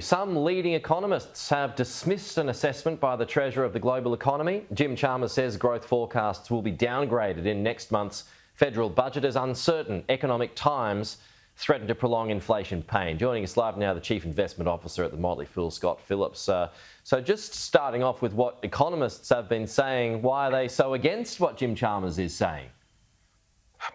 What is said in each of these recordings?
Some leading economists have dismissed an assessment by the Treasurer of the global economy. Jim Chalmers says growth forecasts will be downgraded in next month's federal budget as uncertain economic times threaten to prolong inflation pain. Joining us live now, the Chief Investment Officer at the Motley, Phillips. So just starting off with what economists have been saying, why are they so against what Jim Chalmers is saying?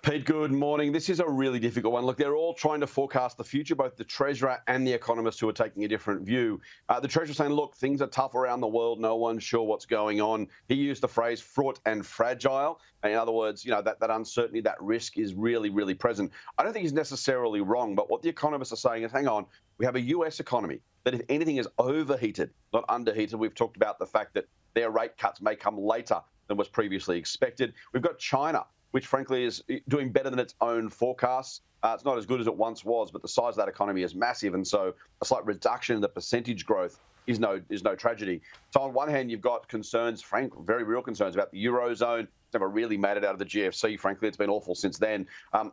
Pete, good morning. This is a really difficult one. Look, they're all trying to forecast the future, both the Treasurer and the economists who are taking a different view. The Treasurer saying, look, things are tough around the world. No one's sure what's going on. He used the phrase fraught and fragile. In other words, that uncertainty, that risk is really, really present. I don't think he's necessarily wrong, but what the economists are saying is, hang on, we have a US economy that, if anything, is overheated, not underheated. We've talked about the fact that their rate cuts may come later than was previously expected. We've got China, which frankly is doing better than its own forecasts. It's not as good as it once was, but the size of that economy is massive, and so a slight reduction in the percentage growth is no tragedy. So on one hand, you've got concerns, very real concerns about the Eurozone. It's never really made it out of the GFC, frankly. It's been awful since then.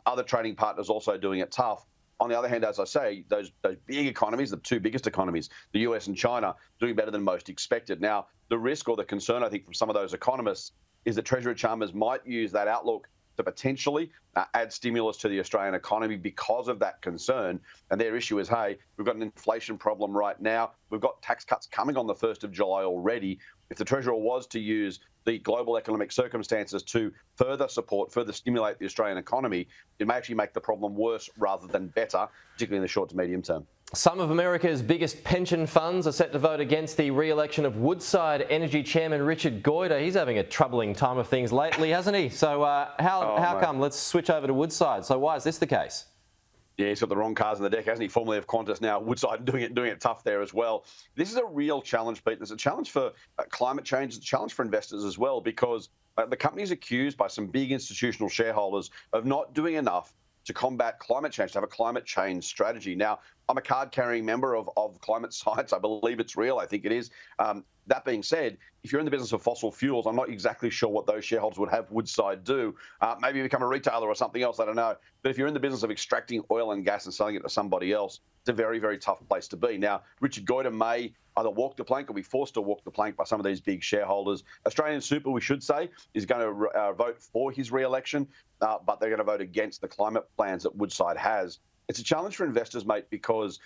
Other trading partners also doing it tough. On the other hand, as I say, those big economies, the two biggest economies, the US and China, doing better than most expected. Now, the risk or the concern, I think, from some of those economists is that Treasurer Chalmers might use that outlook to potentially add stimulus to the Australian economy because of that concern. And their issue is, hey, we've got an inflation problem right now. We've got tax cuts coming on the 1st of July already. If the Treasurer was to use the global economic circumstances to further stimulate the Australian economy, it may actually make the problem worse rather than better, particularly in the short to medium term. Some of America's biggest pension funds are set to vote against the re-election of Woodside Energy Chairman Richard Goyder. He's having a troubling time of things lately, hasn't he? So how come? Let's switch over to Woodside. So why is this the case? Yeah, he's got the wrong cards in the deck, hasn't he? Formerly of Qantas, now Woodside, doing it tough there as well. This is a real challenge, Pete. It's a challenge for climate change. It's a challenge for investors as well, because the company's accused by some big institutional shareholders of not doing enough to combat climate change, to have a climate change strategy. Now, I'm a card-carrying member of Climate Science. I believe it's real. I think it is. That being said, if you're in the business of fossil fuels, I'm not exactly sure what those shareholders would have Woodside do. Maybe become a retailer or something else, I don't know. But if you're in the business of extracting oil and gas and selling it to somebody else, it's a very, very tough place to be. Now, Richard Goyder may either walk the plank or be forced to walk the plank by some of these big shareholders. Australian Super, we should say, is going to vote for his re-election, but they're going to vote against the climate plans that Woodside has. It's a challenge for investors, mate, because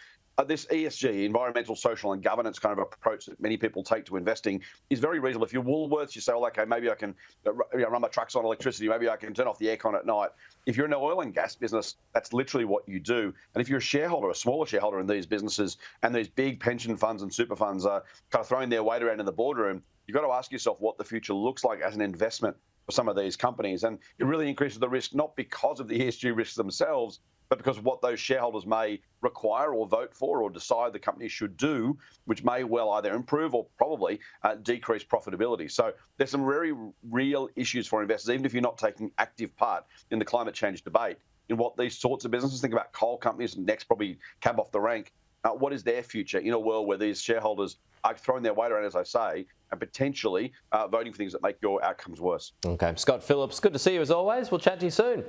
this ESG, environmental, social and governance kind of approach that many people take to investing is very reasonable. If you're Woolworths, you say, well, okay, maybe I can run my trucks on electricity. Maybe I can turn off the aircon at night. If you're in the oil and gas business, that's literally what you do. And if you're a shareholder, a smaller shareholder in these businesses, and these big pension funds and super funds are kind of throwing their weight around in the boardroom, you've got to ask yourself what the future looks like as an investment for some of these companies. And it really increases the risk, not because of the ESG risks themselves, but because of what those shareholders may require or vote for or decide the company should do, which may well either improve or probably decrease profitability. So there's some very real issues for investors, even if you're not taking active part in the climate change debate, in what these sorts of businesses, think about coal companies, next probably cab off the rank. What is their future in a world where these shareholders are throwing their weight around, as I say, and potentially voting for things that make your outcomes worse? Okay, Scott Phillips, good to see you as always. We'll chat to you soon.